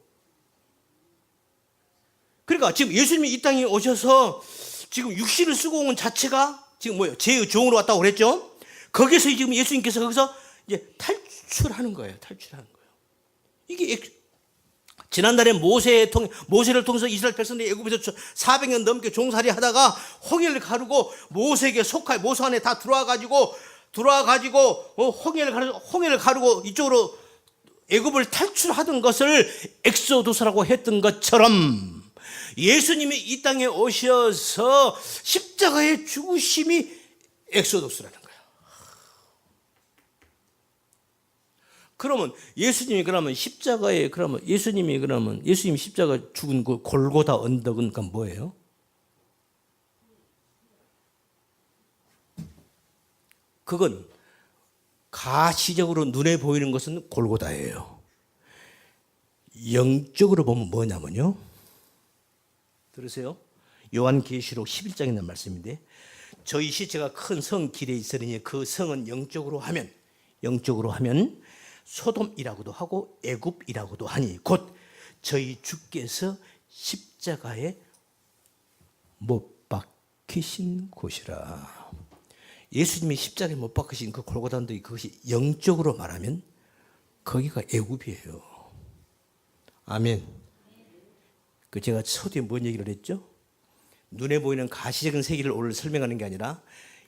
그러니까 지금 예수님이 이 땅에 오셔서 지금 육신을 쓰고 온 자체가 지금 뭐예요? 죄의 종으로 왔다고 그랬죠? 거기서 지금 예수님께서 거기서 이제 탈출하는 거예요. 탈출하는 거예요. 이게 지난달에 모세를 통해서 이스라엘 백성들이 애굽에서 400년 넘게 종살이 하다가 홍해를 가르고 모세 안에 다 들어와가지고 홍해를 가르고 이쪽으로 애굽을 탈출하던 것을 엑소도스라고 했던 것처럼 예수님이 이 땅에 오셔서 십자가의 죽으심이 엑소도스라는 거예요. 그러면 예수님이 십자가 죽은 그 골고다 언덕은 그건 뭐예요? 그건 가시적으로 눈에 보이는 것은 골고다예요. 영적으로 보면 뭐냐면요, 들으세요. 요한계시록 11장에 있는 말씀인데, 저희 시체가 큰 성 길에 있으니 그 성은 영적으로 하면 소돔이라고도 하고 애굽이라고도 하니 곧 저희 주께서 십자가에 못 박히신 곳이라. 예수님이 십자가에 못 박히신 그 골고다 언덕이, 그것이 영적으로 말하면 거기가 애굽이에요. 아멘. 그 제가 초대에 뭔 얘기를 했죠? 눈에 보이는 가시적인 세계를 오늘 설명하는 게 아니라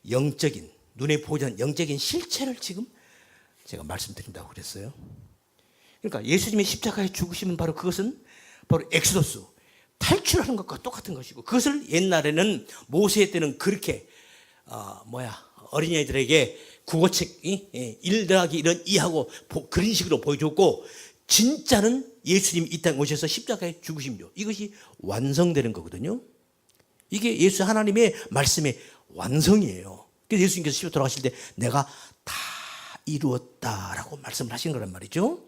영적인, 눈에 보이지 않는 영적인 실체를 지금 제가 말씀드린다고 그랬어요. 그러니까 예수님의 십자가에 죽으시면 바로 그것은 바로 엑소도스, 탈출하는 것과 똑같은 것이고, 그것을 옛날에는 모세 때는 그렇게 어린이들에게 국어책 1 더하기 1은 2하고 그런 식으로 보여줬고, 진짜는 예수님이 이 땅에 오셔서 십자가에 죽으심이죠. 이것이 완성되는 거거든요. 이게 예수 하나님의 말씀의 완성이에요. 그래서 예수님께서 십자가에 돌아가실 때 내가 다 이루었다라고 말씀을 하신 거란 말이죠.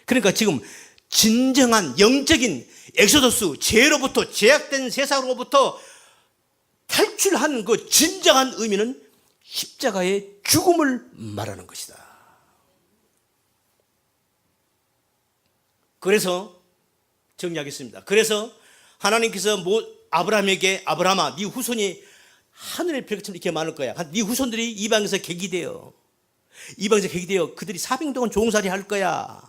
그러니까 지금 진정한 영적인 엑소도스, 죄로부터, 제약된 세상으로부터 탈출하는 그 진정한 의미는 십자가의 죽음을 말하는 것이다. 그래서 정리하겠습니다. 그래서 하나님께서 아브라함에게, 아브라함아, 네 후손이 하늘의 별처럼 이렇게 많을 거야. 네 후손들이 이방에서 객이되어 그들이 400년 동안 종살이 할 거야.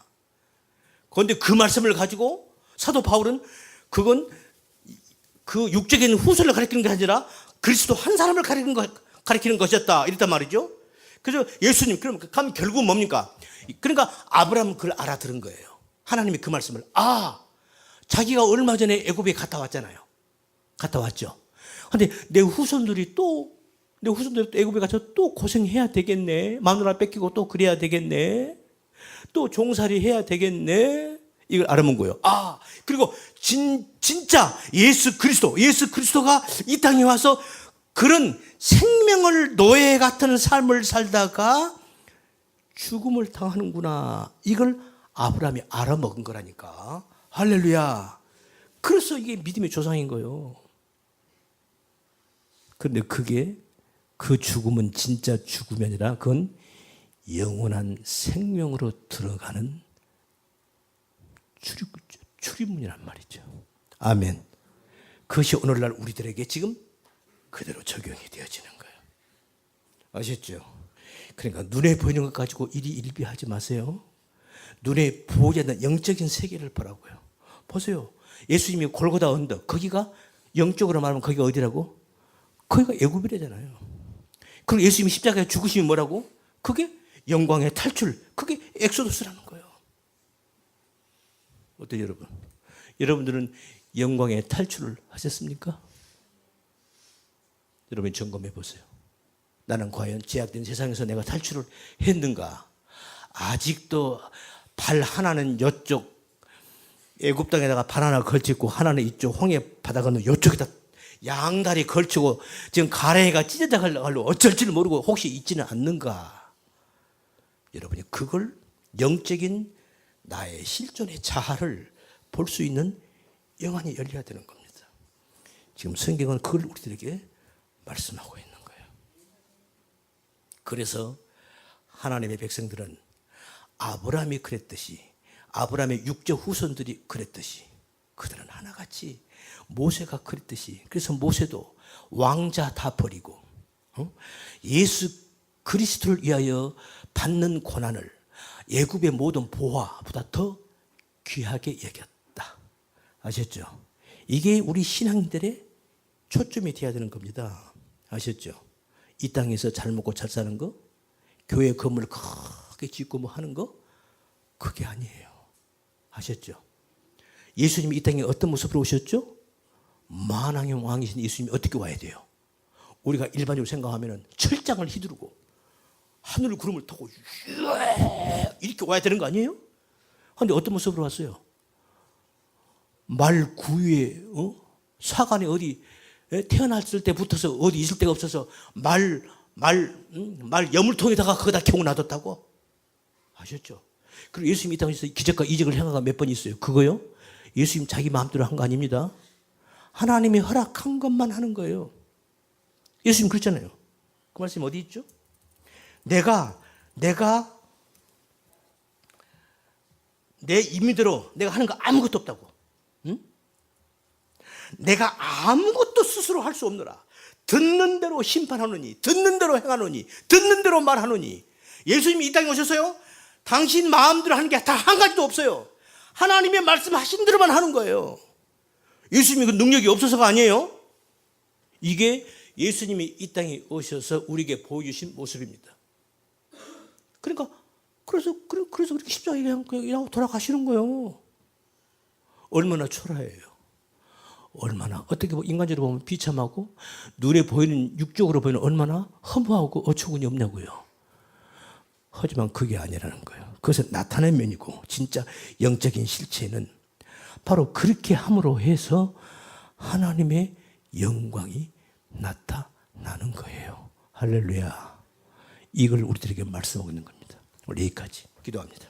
그런데 그 말씀을 가지고 사도 바울은 그건 그 육적인 후손을 가리키는 게 아니라 그리스도 한 사람을 가리키는 것이었다, 이랬단 말이죠. 그래서 예수님, 그럼 결국은 뭡니까? 그러니까 아브라함은 그걸 알아들은 거예요. 하나님이 그 말씀을, 자기가 얼마 전에 애굽에 갔다 왔죠. 근데 내 후손들이 또 애굽에 가서 또 고생해야 되겠네. 마누라 뺏기고 또 그래야 되겠네. 또 종살이 해야 되겠네. 이걸 알아본 거예요. 그리고 진짜 예수 그리스도가 이 땅에 와서 그런 생명을 노예 같은 삶을 살다가 죽음을 당하는구나. 이걸 아브라함이 알아먹은 거라니까. 할렐루야. 그래서 이게 믿음의 조상인 거예요. 그런데 그 죽음은 진짜 죽음이 아니라 그건 영원한 생명으로 들어가는 출입문이란 말이죠. 아멘. 그것이 오늘날 우리들에게 지금 그대로 적용이 되어지는 거예요. 아셨죠? 그러니까 눈에 보이는 것 가지고 일희일비하지 마세요. 눈에 보이지 않는 영적인 세계를 보라고요. 보세요. 예수님이 골고다 언덕, 거기가 영적으로 말하면 거기가 어디라고? 거기가 애굽이라잖아요. 그리고 예수님이 십자가에 죽으심이 뭐라고? 그게 영광의 탈출, 그게 엑소더스라는 거예요. 어때요, 여러분? 여러분들은 영광의 탈출을 하셨습니까? 여러분 점검해 보세요. 나는 과연 제약된 세상에서 내가 탈출을 했는가? 아직도 발 하나는 이쪽 애굽 땅에다가 발 하나 걸치고 하나는 이쪽 홍해 바다 건너 이쪽에다 양다리 걸치고 지금 가래가 찢어져 가려고 어쩔 줄 모르고 혹시 있지는 않는가? 여러분이 그걸 영적인 나의 실존의 자아를 볼 수 있는 영안이 열려야 되는 겁니다. 지금 성경은 그걸 우리들에게 말씀하고 있는 거예요. 그래서 하나님의 백성들은 아브라함이 그랬듯이, 아브라함의 육적 후손들이 그랬듯이 그들은 하나같이 모세가 그랬듯이, 그래서 모세도 왕자 다 버리고 예수 그리스도를 위하여 받는 고난을 애굽의 모든 보화보다 더 귀하게 여겼다. 아셨죠? 이게 우리 신앙인들의 초점이 되어야 되는 겁니다. 아셨죠? 이 땅에서 잘 먹고 잘 사는 거, 교회 건물 크게 짓고 뭐 하는 거, 그게 아니에요. 아셨죠? 예수님이 이 땅에 어떤 모습으로 오셨죠? 만왕의 왕이신 예수님이 어떻게 와야 돼요? 우리가 일반적으로 생각하면 철장을 휘두르고 하늘 구름을 타고 이렇게 와야 되는 거 아니에요? 그런데 어떤 모습으로 왔어요? 말 구유에 사관에 어디 태어났을 때 붙어서 어디 있을 데가 없어서 말 여물통에다가 거기다 겨우 놔뒀다고? 아셨죠? 그리고 예수님이 이 땅에서 기적과 이적을 행하가 몇 번 있어요. 그거요? 예수님 자기 마음대로 한 거 아닙니다. 하나님이 허락한 것만 하는 거예요. 예수님 그랬잖아요. 그 말씀 어디 있죠? 내가 내 임의대로 내가 하는 거 아무것도 없다고. 응? 내가 아무것도 스스로 할 수 없노라. 듣는 대로 심판하노니, 듣는 대로 행하노니, 듣는 대로 말하노니. 예수님이 이 땅에 오셔서요, 당신 마음대로 하는 게 다 한 가지도 없어요. 하나님의 말씀하신 대로만 하는 거예요. 예수님이 그 능력이 없어서가 아니에요. 이게 예수님이 이 땅에 오셔서 우리에게 보여주신 모습입니다. 그래서 그렇게 십자가에 그냥 돌아가시는 거예요. 얼마나 초라해요. 얼마나 어떻게 인간적으로 보면 비참하고 눈에 보이는 육적으로 보이는 얼마나 허무하고 어처구니 없냐고요. 하지만 그게 아니라는 거예요. 그것은 나타낸 면이고 진짜 영적인 실체는 바로 그렇게 함으로 해서 하나님의 영광이 나타나는 거예요. 할렐루야. 이걸 우리들에게 말씀하고 있는 겁니다. 오늘 여기까지 기도합니다.